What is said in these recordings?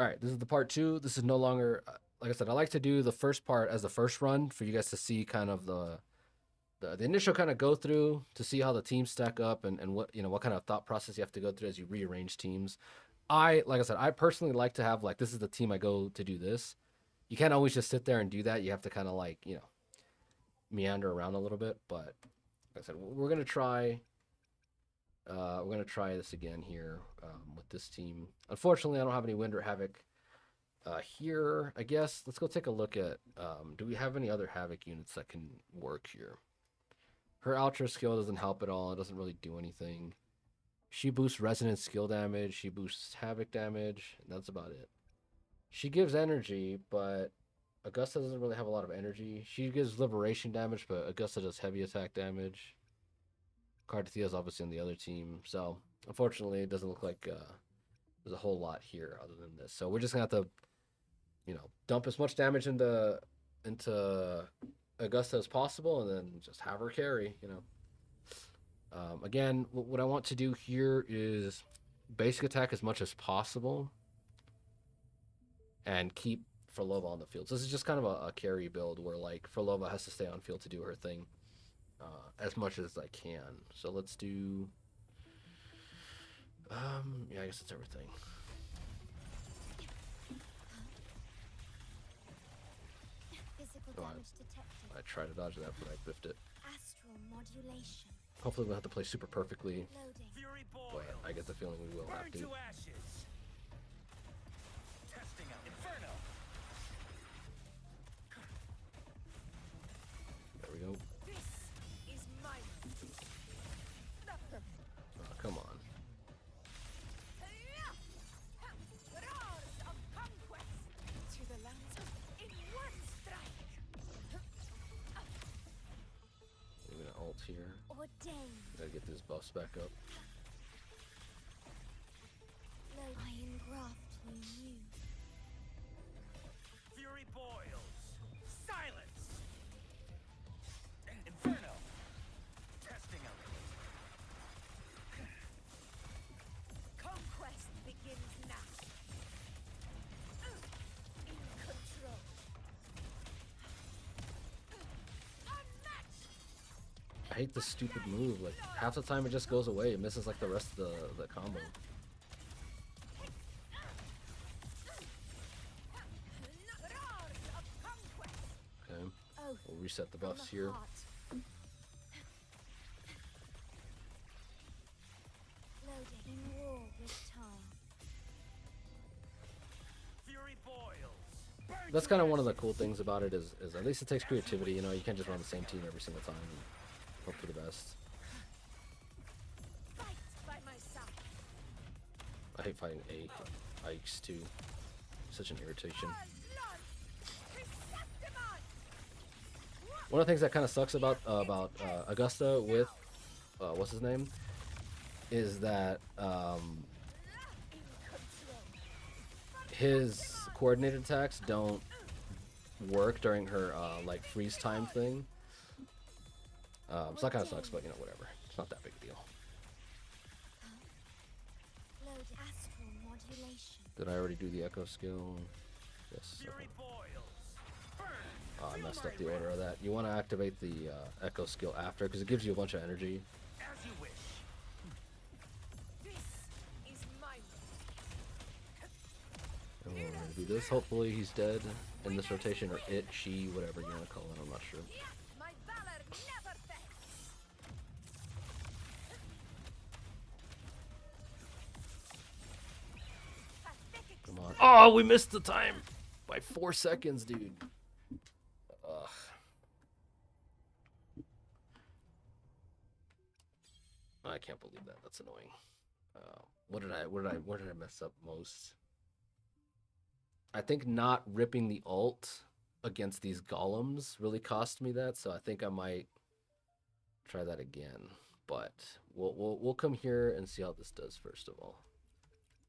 All right, this is the part two. This is no longer like I said. I like to do the first part as the first run for you guys to see kind of the initial kind of go through to see how the teams stack up and what what kind of thought process you have to go through as you rearrange teams. Like I said, I personally like to have like this is the team I go to do this. You can't always just sit there and do that. You have to kind of like meander around a little bit. But like I said, we're gonna try this again here with this team. Unfortunately, I don't have any Wind or Havoc here. I guess let's go take a look at. Do we have any other Havoc units that can work here? Her Ultra skill doesn't help at all. It doesn't really do anything. She boosts resonance skill damage. She boosts Havoc damage. And that's about it. She gives energy, but Augusta doesn't really have a lot of energy. She gives liberation damage, but Augusta does heavy attack damage. Cardathia obviously on the other team, so unfortunately, it doesn't look like there's a whole lot here other than this. So we're just gonna have to, dump as much damage into Augusta as possible, and then just have her carry. Again, what I want to do here is basic attack as much as possible, and keep Frolova on the field. So this is just kind of a carry build where like Frolova has to stay on field to do her thing. As much as I can. So let's do. Yeah, I guess it's everything. Oh, I tried to dodge that, but I biffed it. Astral modulation. Hopefully, we'll have to play super perfectly. Loading. But I get the feeling we will have to. Testing out Inferno. There we go. Oh, come on. We're gonna ult here. Gotta get these buffs back up. Iron graft renew. Fury boils. Silence. Inferno. Testing out. Conquest begins now. In control. I hate this stupid move. Like half the time it just goes away. It misses like the rest of the combo. Okay. We'll reset the buffs here. Loaded in war with time. Fury boils. That's kind of one of the cool things about it is at least it takes creativity. You can't just run the same team every single time and hope for the best. Fight by my side. I hate fighting Ikes too. Such an irritation. One of the things that kind of sucks about Augusta with what's his name is that his coordinated attacks don't work during her like freeze time thing. So that kind of sucks, but whatever. It's not that big a deal. Loaded astral modulation. Did I already do the echo skill? Yes. Fury Okay. boils. Burn. Oh, I messed up the order of that. You want to activate the echo skill after because it gives you a bunch of energy. As you wish. This is my And we're gonna do this. Hopefully he's dead in this rotation, or it, she, whatever you want to call it. I'm not sure. my valor never fails. Come on. Oh, we missed the time by 4 seconds, dude. Ugh. I can't believe that. That's annoying. Where did I mess up most? I think not ripping the ult against these golems really cost me that, so I think I might try that again. But we'll come here and see how this does first of all.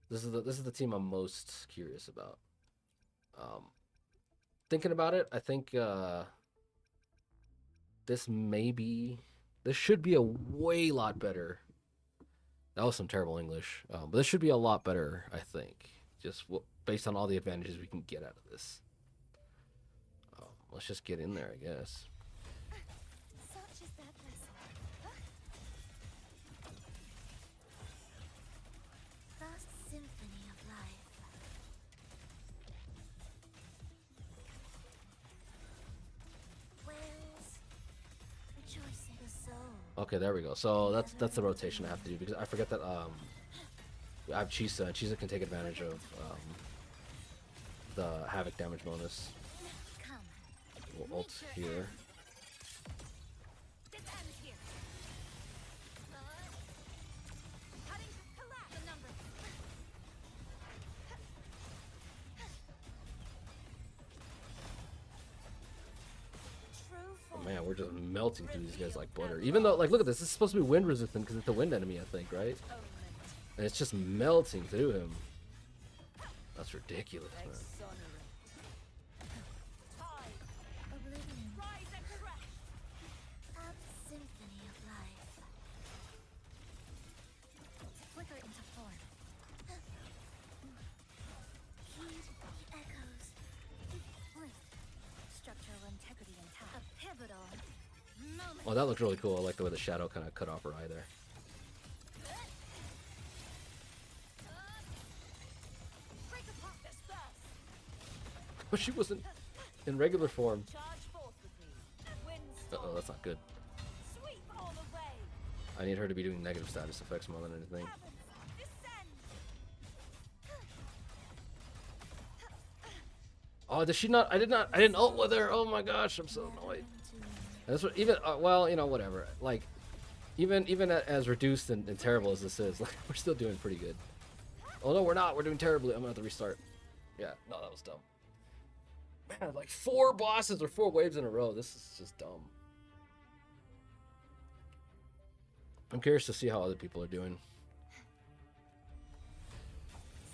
This is the team I'm most curious about. Thinking about it, I think this should be a way lot better. That was some terrible English, but this should be a lot better, I think. just based on all the advantages we can get out of this. Let's just get in there, I guess. Such is that blessing. Vast symphony of life. Whales rejoicing the soul. Okay, there we go. So that's the rotation I have to do because I forget that I have Chisa, and Chisa can take advantage of the Havoc damage bonus. Come. We'll ult here. This ends here. Cutting collapse the number. True Oh form. man, we're just melting through these guys like butter. Even though, like, look at this. This is supposed to be wind resistant because it's a wind enemy, I think, right? And it's just melting through him. That's ridiculous, man. Oblivion. Rise and crash. Ab symphony of life. Flicker into form. Heed the echoes. Wait. Structural integrity intact. A pivotal moment. Oh, that looks really cool. I like the way the shadow kind of cut off her eye there. Break apart this burst. But she wasn't in regular form. Charge forth with me. Windstorm. Uh-oh, that's not good. Sweep all the way. I need her to be doing negative status effects more than anything. Heavens, descend. Oh, did she not? I didn't ult with her. Oh my gosh, I'm so annoyed. That's what, even, well, you know, whatever. Like, even as reduced and terrible as this is, like, we're still doing pretty good. Oh no, we're not. We're doing terribly. I'm gonna have to restart. Yeah, no, that was dumb. Man, like 4 bosses or 4 waves in a row. This is just dumb. I'm curious to see how other people are doing.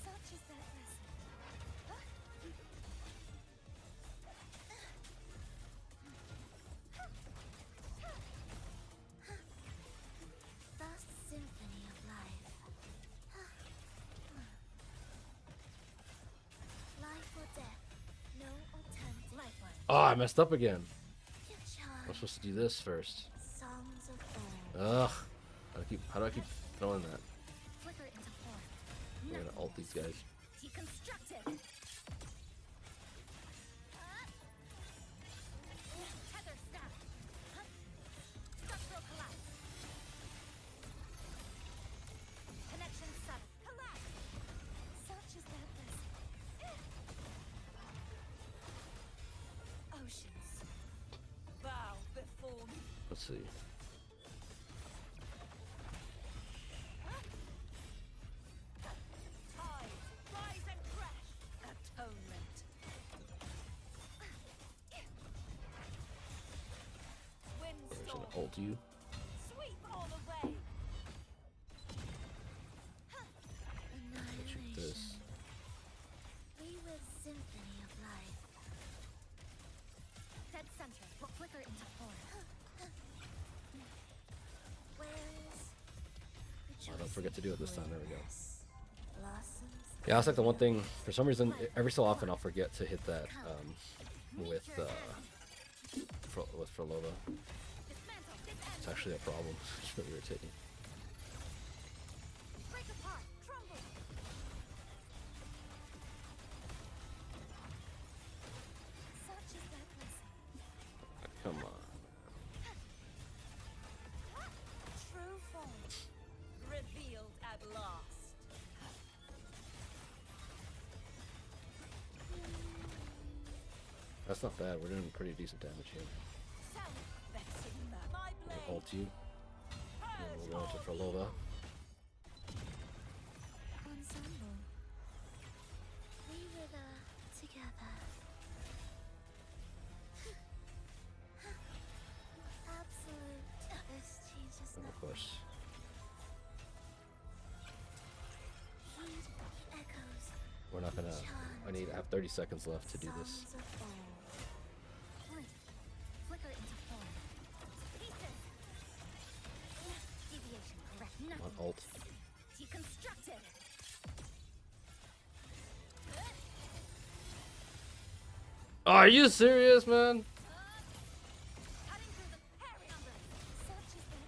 Such is that blessing. Vast symphony of life. Life or death, no alternative. Lifeline. Oh, I messed up again. Your I'm charm. supposed to do this first. Songs of all. Ugh. How do I keep throwing that? Flicker into form. I'm gonna ult these guys. Deconstructed. Tether snap. Structural collapse. Connection set. Collapse. Such is that blessing. Oceans. Bow before me. Let's see. Tide. Rise and crash. Atonement. I'm just Windstorm. gonna ult you. Sweep all the way. Shoot this. We with symphony of life. Dead center. Flicker into form. Whales. Oh, don't forget to do it this time. There we go. Blossoms. Yeah, that's like the one thing. For some reason, every so often I'll forget to hit that with Frolova. Dismantle. It's actually a problem. It's really irritating. Break apart. Crumble. Such is that blessing. Come on. True form. Revealed at last. That's not bad. We're doing pretty decent damage here. My We'll ult you. And we'll go into Frolova. ensemble. We wither together. Absolute. This changes And of nothing. course, Heed the echoes. we're not gonna. I have 30 seconds left to do this. Songs of all. Wait. Flicker into form. Pieces. Deviation correct. Come on, Nothing. ult. Deconstructed. Are you serious, man? Cutting through the parry number. Such is their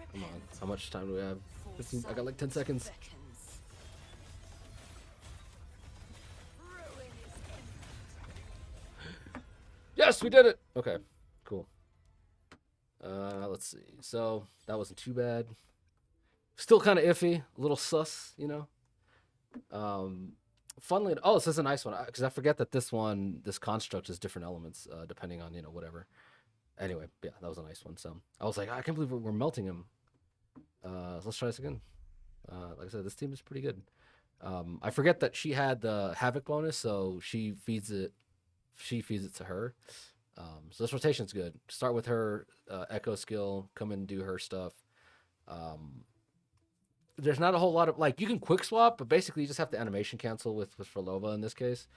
blessing. Come on. How much time do we have? 15. I got like 10 seconds. Yes, we did it. Okay, cool. Let's see. So that wasn't too bad. Still kind of iffy, a little sus, you know. Funnily, oh, this is a nice one because I forget that this construct is different elements depending on whatever. Anyway, yeah, that was a nice one. So I was like, I can't believe we're melting him. Let's try this again. Like I said, this team is pretty good. I forget that she had the havoc bonus, so she feeds it to her. So this rotation's good. Start with her echo skill, come and do her stuff. There's not a whole lot of like you can quick swap, but basically you just have to animation cancel with Frolova in this case,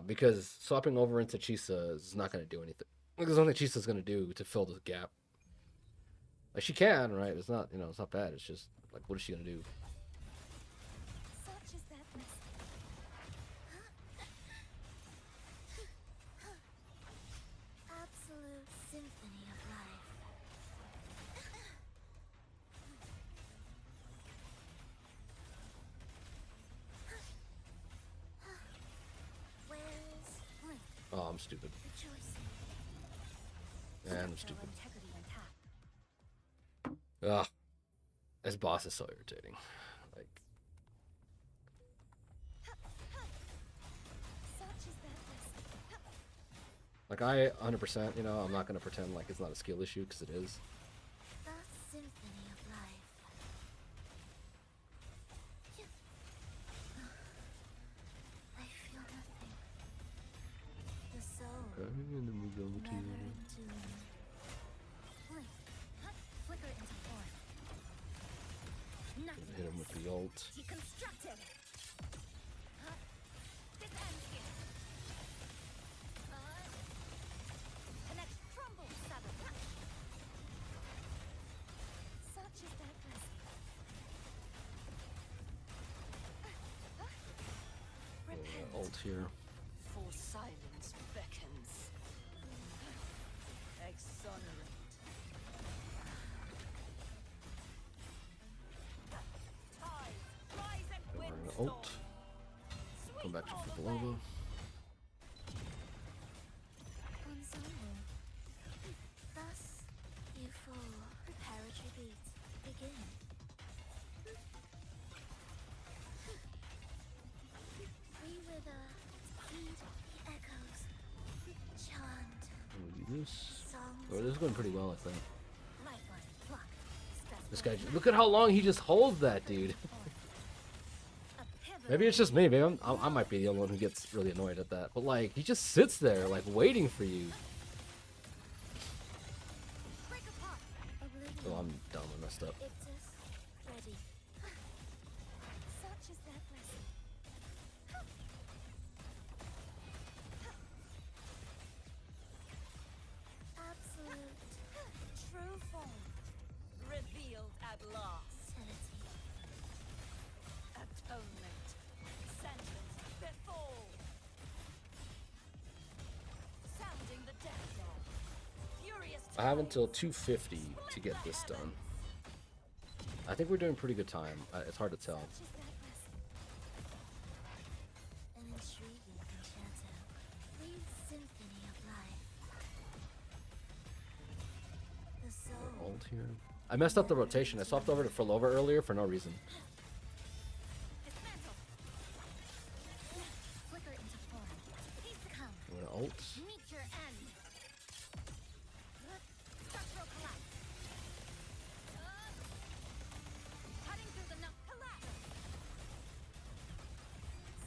because swapping over into Chisa is not going to do anything. Like, there's nothing Chisa's going to do to fill the gap. Like she can, right? It's not it's not bad. It's just like what is she going to do? Such is their blessing. Absolute symphony of life. Where's Blink? Oh, I'm stupid. Rejoicing. And I'm Their stupid. integrity intact. Ugh. This boss is so irritating. Like, Such is their blessing. like I 100%, I'm not gonna pretend like it's not a skill issue because it is. The symphony of life. I feel nothing. The soul And then we go never to in tune. Blink. Flicker into form. Nothing. hit him with the ult. Deconstructed. This ends here. Connect crumble seven. Such is their blessing. Ult here. For silence beckons. Exonerate. Tides rise and We're gonna windstorm. ult. Come back to Frolova. Ensemble. Thus, you fall. Prepare a tribute. Begin. We wither. Heed the echoes. Chant. I'm gonna do this. Songs. Oh, this is going pretty well, I think. Lifeline. Pluck. This guy, look at how long he just holds that, dude. Maybe it's just me. Maybe I might be the only one who gets really annoyed at that. But like, he just sits there, like waiting for you. Break apart. Oblivion. Oh, I'm dumb. I messed up. Ictus. Ready. Such is their blessing. Absolute. True form. Revealed at last. Sanity. Atonement. Sentence before. Sounding the death knell. Furious. I have until 2:50 to get this done. I think we're doing pretty good time. It's hard to tell. Such is their blessing. An intriguing concerto. Breathe symphony of life. The soul. Ult here. I messed up the rotation. I swapped over to Frolova earlier for no reason. Dismantle. Flicker into form. He's come. I'm gonna ult. Meet your end. Structural collapse. Cutting through the collapse.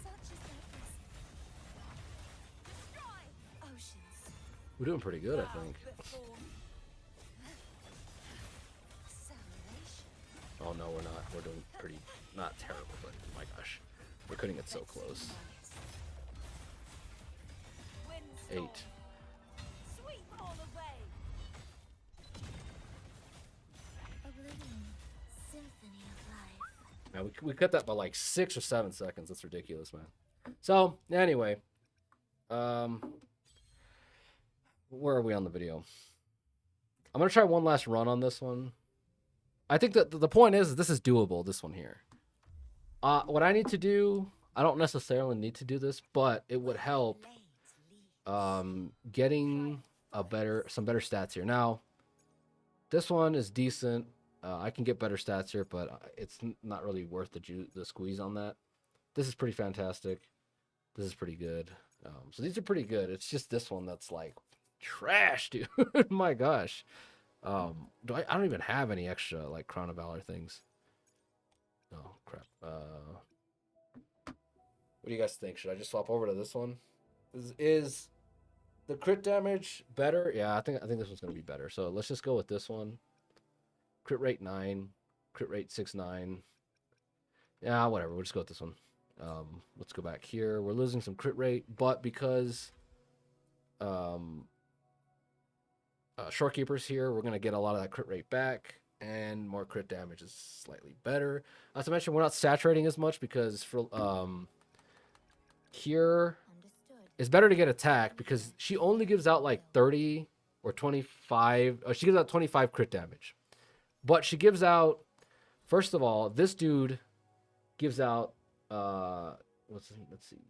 Such is their blessing. Destroy. Oceans. We're doing pretty good, I think. Before. Salvation. Oh no, we're not. We're doing pretty, not terrible, but my gosh, we're cutting it so close. Windstorm. 8. Sweep all away. Oblivion. Symphony of life. Now we cut that by like 6 or 7 seconds. That's ridiculous, man. So anyway, where are we on the video? I'm gonna try one last run on this one. I think that the point is this is doable. This one here. What I need to do, I don't necessarily need to do this, but it would help getting some better stats here. Now, this one is decent. I can get better stats here, but it's not really worth the squeeze on that. This is pretty fantastic. This is pretty good. So these are pretty good. It's just this one that's like trash, dude. My gosh. I don't even have any extra like Crown of Valor things. Oh crap. What do you guys think? Should I just swap over to this one? Is the crit damage better? Yeah, I think this one's gonna be better. So let's just go with this one. Crit rate 9, crit rate 6-9. Yeah, whatever. We'll just go with this one. Let's go back here. We're losing some crit rate, but because Shorekeeper's here, we're gonna get a lot of that crit rate back, and more crit damage is slightly better. As I mentioned, we're not saturating as much because for here it's better to get attack because she only gives out like 30 or 25. She gives out 25 crit damage, but she gives out. First of all, this dude gives out let's see,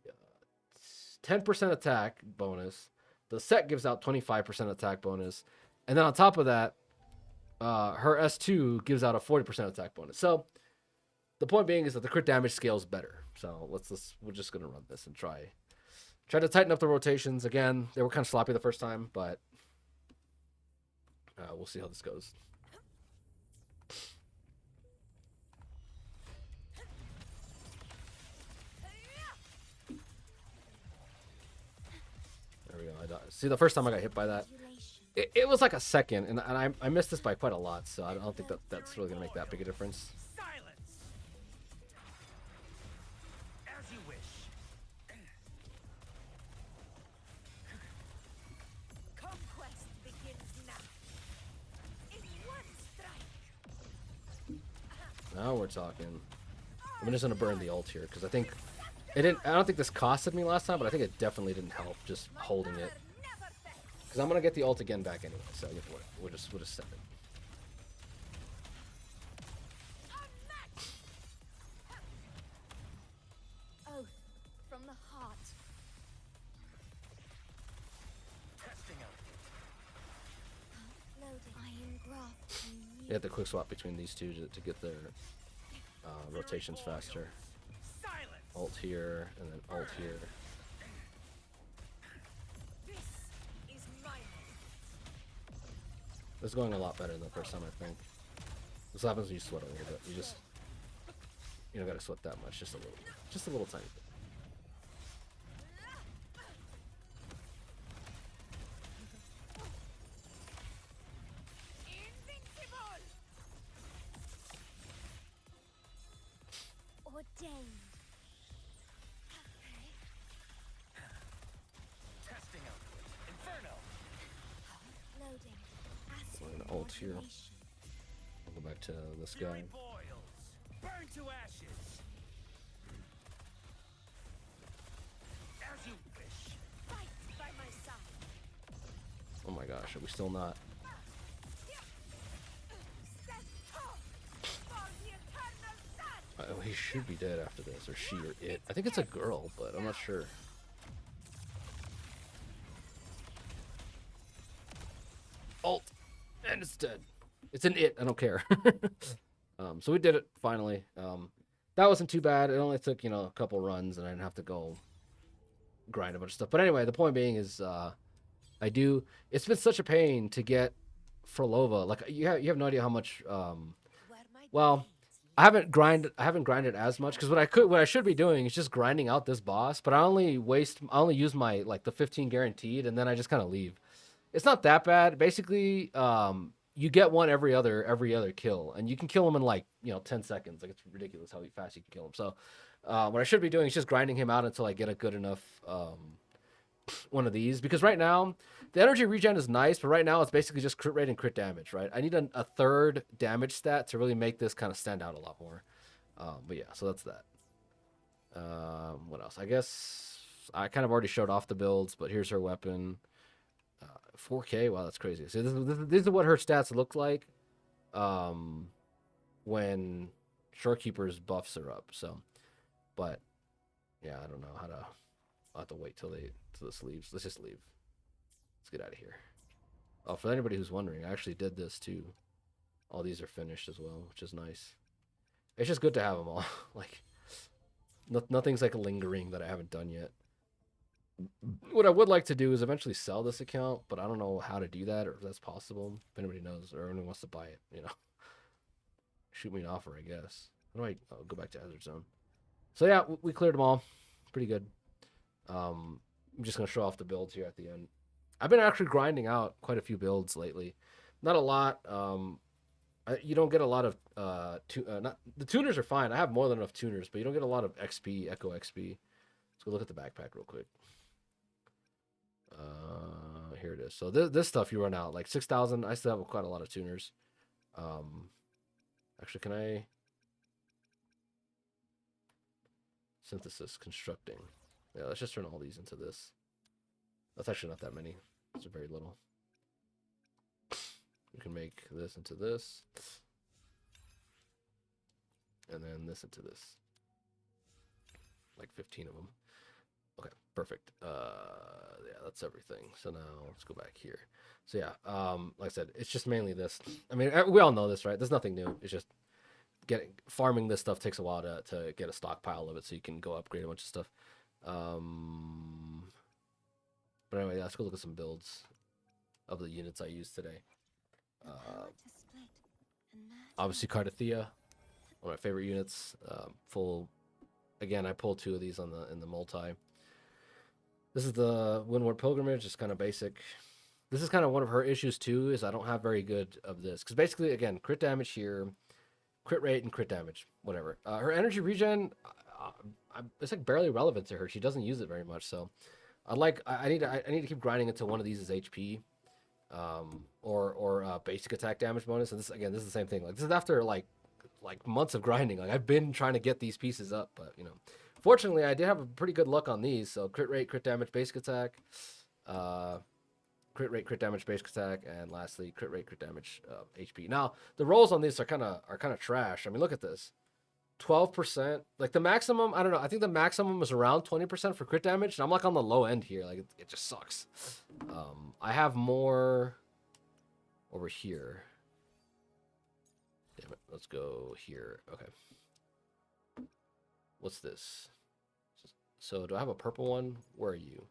10% attack bonus. The set gives out 25% attack bonus, and then on top of that, her S2 gives out a 40% attack bonus. So the point being is that the crit damage scales better. So we're just gonna run this and try to tighten up the rotations. Again, they were kind of sloppy the first time, but we'll see how this goes. There we go. See, the first time I got hit by that, it was like a second, and I missed this by quite a lot, so I don't think that's really gonna make that big a difference. Silence. As you wish. Conquest begins now. In one strike. Now we're talking. I'm just gonna burn the ult here because I think it didn't. I don't think this costed me last time, but I think it definitely didn't help just holding it. Never fails. Because I'm gonna get the ult again back anyway, so we'll just send it. Unmatched. Oath from the heart. Testing out. Loading. Iron graft. They had the quick swap between these two to get their rotations faster. Silence. Ult here and then ult here. This is my moment. This is going a lot better than the first time, I think. This happens when you sweat a little bit. You don't gotta sweat that much, just a little tiny bit. Invincible. Ordained. Testing out. Inferno. Loading. We're gonna ult here. I'll go back to this guy. Fury boils. Burn to ashes. As you wish. Fight by my side. Oh my gosh, are we still not? Stand tall for the eternal sun. Oh, he should be dead after this, or she, or it. I think it's a girl, but I'm not sure. Ult, and it's dead. It's an it. I don't care. So we did it finally. That wasn't too bad. It only took a couple runs, and I didn't have to go grind a bunch of stuff. But anyway, the point being is, It's been such a pain to get Frolova. Like you have no idea how much. Where my Well, days I haven't grinded as much because what I should be doing is just grinding out this boss. But I only use my the 15 guaranteed, and then I just kind of leave. It's not that bad. Basically, you get one every other kill, and you can kill him in 10 seconds. Like it's ridiculous how fast you can kill him. So what I should be doing is just grinding him out until I get a good enough one of these, because right now the energy regen is nice, but right now it's basically just crit rate and crit damage, right? I need a third damage stat to really make this kind of stand out a lot more. But yeah, so that's that. What else? I guess I kind of already showed off the builds, but here's her weapon. 4K. Wow, that's crazy. So this is what her stats look like when Shorekeeper's buffs are up. So, but yeah, I don't know how to. I'll have to wait till this leaves. Let's just leave. Let's get out of here. Oh, for anybody who's wondering, I actually did this too. All these are finished as well, which is nice. It's just good to have them all. Like, nothing's like lingering that I haven't done yet. What I would like to do is eventually sell this account, but I don't know how to do that or if that's possible. If anybody knows or anyone wants to buy it, shoot me an offer, I guess. How do I'll go back to Hazard Zone. So yeah, we cleared them all. Pretty good. I'm just gonna show off the builds here at the end. I've been actually grinding out quite a few builds lately. Not a lot. You don't get a lot of not the tuners are fine. I have more than enough tuners, but you don't get a lot of XP, Echo XP. Let's go look at the backpack real quick. Here it is. So this stuff you run out like 6,000. I still have quite a lot of tuners. Actually, can I synthesis constructing? Yeah, let's just turn all these into this. That's actually not that many. It's very little. We can make this into this. And then this into this. Like 15 of them. Okay, perfect. Yeah, that's everything. So now let's go back here. So yeah, like I said, it's just mainly this. I mean, we all know this, right? There's nothing new. It's just farming this stuff takes a while to get a stockpile of it so you can go upgrade a bunch of stuff. But anyway, yeah, let's go look at some builds of the units I used today. Obviously, Cardathea, one of my favorite units. Full. Again, I pulled 2 of these in the multi. This is the Windward Pilgrimage. It's kind of basic. This is kind of one of her issues too. Is I don't have very good of this because basically, again, crit damage here, crit rate and crit damage, whatever. Her energy regen, it's like barely relevant to her. She doesn't use it very much. So, I need to keep grinding until one of these is HP, or basic attack damage bonus. And this is the same thing. Like this is after like months of grinding. Like I've been trying to get these pieces up, but fortunately I did have a pretty good luck on these. So crit rate, crit damage, basic attack, crit rate, crit damage, basic attack, and lastly crit rate, crit damage, HP. Now the rolls on these are kind of trash. I mean, look at this, 12%. Like the maximum, I don't know. I think the maximum is around 20% for crit damage, and I'm like on the low end here. Like it just sucks. I have more over here. Damn it. Let's go here. Okay. What's this? So do I have a purple one? Where are you?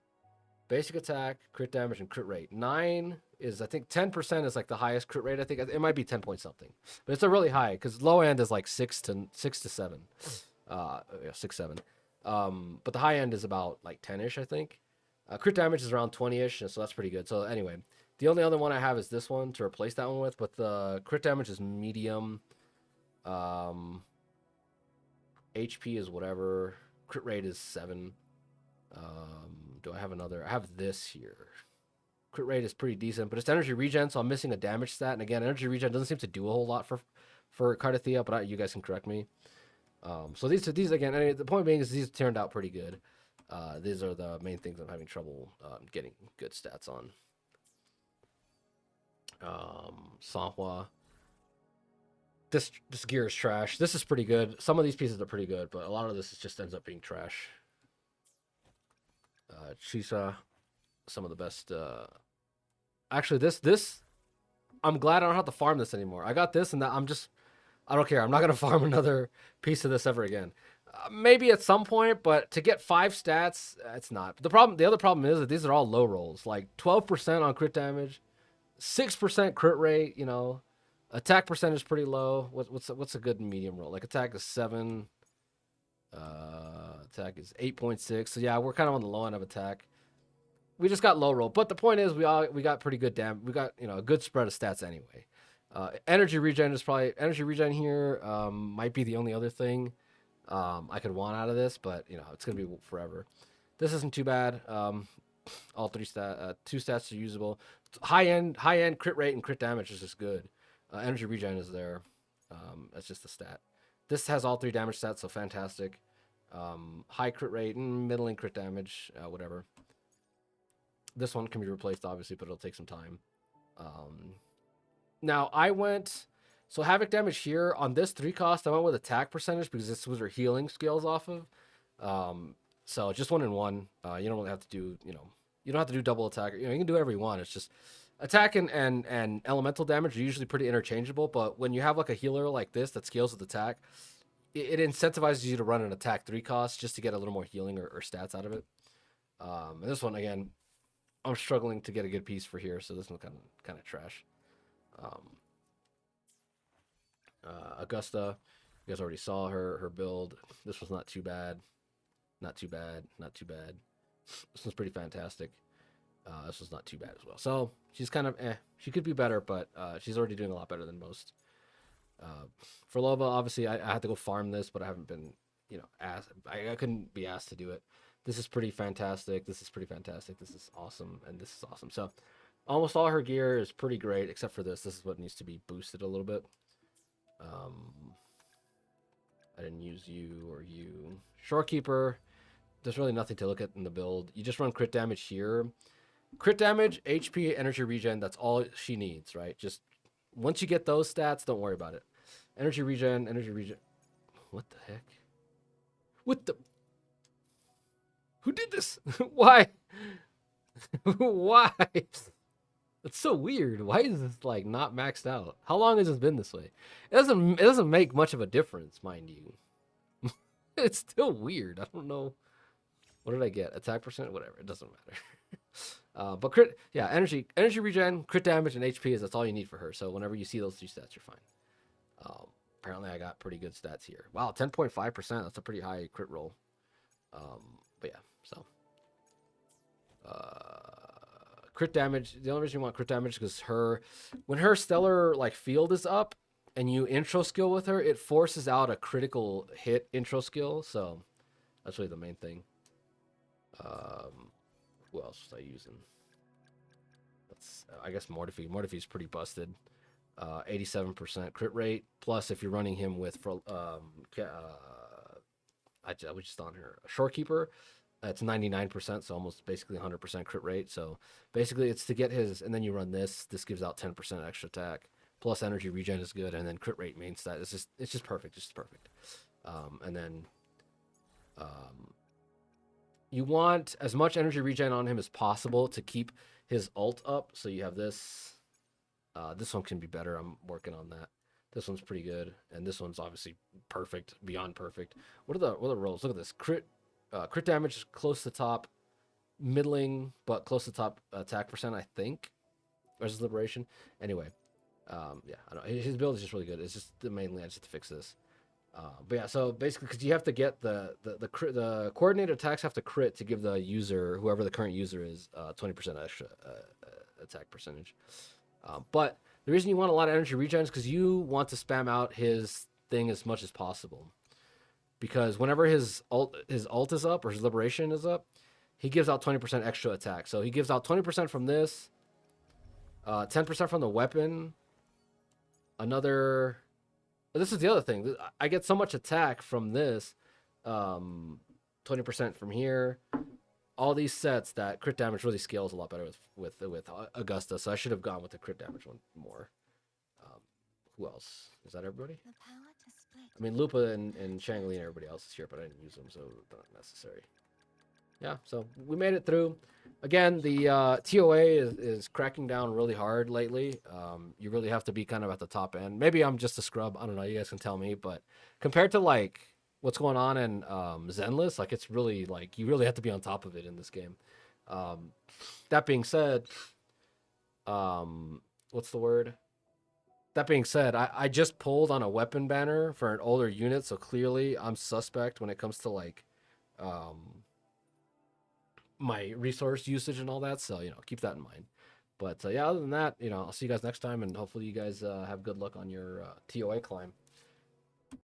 Basic attack, crit damage, and crit rate. 9 is, I think 10% is like the highest crit rate. I think it might be 10 point something, but it's a really high because low end is like 6 to 7. Yeah, 6, 7. But the high end is about like 10-ish, I think. Crit damage is around 20-ish, so that's pretty good. So anyway, the only other one I have is this one to replace that one with, but the crit damage is medium. HP is whatever. Crit rate is 7. Do I have another? I have this here. Crit rate is pretty decent, but it's energy regen, so I'm missing a damage stat. And again, energy regen doesn't seem to do a whole lot for Cardathea, but you guys can correct me. So these again, the point being is these turned out pretty good. These are the main things I'm having trouble getting good stats on. Sanhua. This gear is trash. This is pretty good. Some of these pieces are pretty good, but a lot of this just ends up being trash. Chisa, some of the best. Actually, this I'm glad I don't have to farm this anymore. I got this, and that I don't care. I'm not gonna farm another piece of this ever again. Maybe at some point, but to get 5 stats, it's not. The other problem is that these are all low rolls, like 12% on crit damage, 6% crit rate. Attack percentage is pretty low. What's a good medium roll? Like attack is 7. Attack is 8.6. So yeah, we're kind of on the low end of attack. We just got low roll, but the point is we got pretty good damage. We got a good spread of stats anyway. Energy regen here. Might be the only other thing I could want out of this, but it's gonna be forever. This isn't too bad. All 2 stats are usable. High end crit rate and crit damage is just good. Energy regen is there. That's just a stat. This has all 3 damage stats, so fantastic. High crit rate, middling crit damage, whatever. This one can be replaced, obviously, but it'll take some time. Now, I went... So Havoc damage here, on this 3 cost, I went with attack percentage because this was her healing skills off of. So just 1 in 1. You don't really have to do, you don't have to do double attack. You can do whatever you want. It's just attack and elemental damage are usually pretty interchangeable, but when you have like a healer like this that scales with attack, it incentivizes you to run an attack 3 cost just to get a little more healing or stats out of it. And this one, again, I'm struggling to get a good piece for here, so this one kind of trash. Augusta, you guys already saw her build. This was not too bad. Not too bad. Not too bad. This one's pretty fantastic. This was not too bad as well. So she's kind of She could be better, but she's already doing a lot better than most. For Lova, obviously, I had to go farm this, but I haven't been, asked. I couldn't be asked to do it. This is pretty fantastic. This is pretty fantastic. This is awesome, and this is awesome. So almost all her gear is pretty great, except for this. This is what needs to be boosted a little bit. I didn't use you or you. Shorekeeper, there's really nothing to look at in the build. You just run crit damage here. Crit damage, HP, energy regen, that's all she needs, right? Just once you get those stats, don't worry about it. Energy regen. What the heck? What the? Who did this? Why? Why? It's so weird. Why is this like not maxed out? How long has this been this way? It doesn't make much of a difference, mind you. It's still weird. I don't know. What did I get? Attack percent? Whatever. It doesn't matter. But crit, yeah, energy regen, crit damage, and HP that's all you need for her. So whenever you see those 3 stats, you're fine. Apparently I got pretty good stats here. Wow, 10.5%. That's a pretty high crit roll. But yeah, so. Crit damage. The only reason you want crit damage is because when her stellar like field is up and you intro skill with her, it forces out a critical hit intro skill. So that's really the main thing. Who else was I using? I guess Mortifi. Mortifi's pretty busted. 87% crit rate. Plus, if you're running him with I was just on her Shorekeeper. It's 99%, so almost basically 100% crit rate. So basically, it's to get his, and then you run this. This gives out 10% extra attack. Plus energy regen is good, and then crit rate main stat. It's just perfect, just perfect. And then you want as much energy regen on him as possible to keep his ult up. So you have this. This one can be better. I'm working on that. This one's pretty good, and this one's obviously perfect, beyond perfect. What are the rolls? Look at this crit. Crit damage is close to top, middling, but close to top attack percent, I think. Versus Liberation. Anyway, yeah, I don't know. His build is just really good. It's just mainly I just have to fix this. But yeah, so basically, because you have to get the coordinated attacks have to crit to give the user, whoever the current user is, 20% extra attack percentage. But the reason you want a lot of energy regen is because you want to spam out his thing as much as possible. Because whenever his ult is up or his liberation is up, he gives out 20% extra attack. So he gives out 20% from this, 10% from the weapon, another. This is the other thing. I get so much attack from this, 20% from here. All these sets that crit damage really scales a lot better with Augusta. So I should have gone with the crit damage one more. Who else? Is that everybody? The power to split. I mean, Lupa and Shangli and everybody else is here, but I didn't use them, so not necessary. Yeah, so we made it through. Again, the TOA is cracking down really hard lately. You really have to be kind of at the top end. Maybe I'm just a scrub. I don't know. You guys can tell me. But compared to like what's going on in Zenless, like it's really like you really have to be on top of it in this game. That being said, what's the word? That being said, I just pulled on a weapon banner for an older unit, so clearly I'm suspect when it comes to like my resource usage and all that. So, keep that in mind. But yeah, other than that, I'll see you guys next time, and hopefully you guys have good luck on your TOA climb.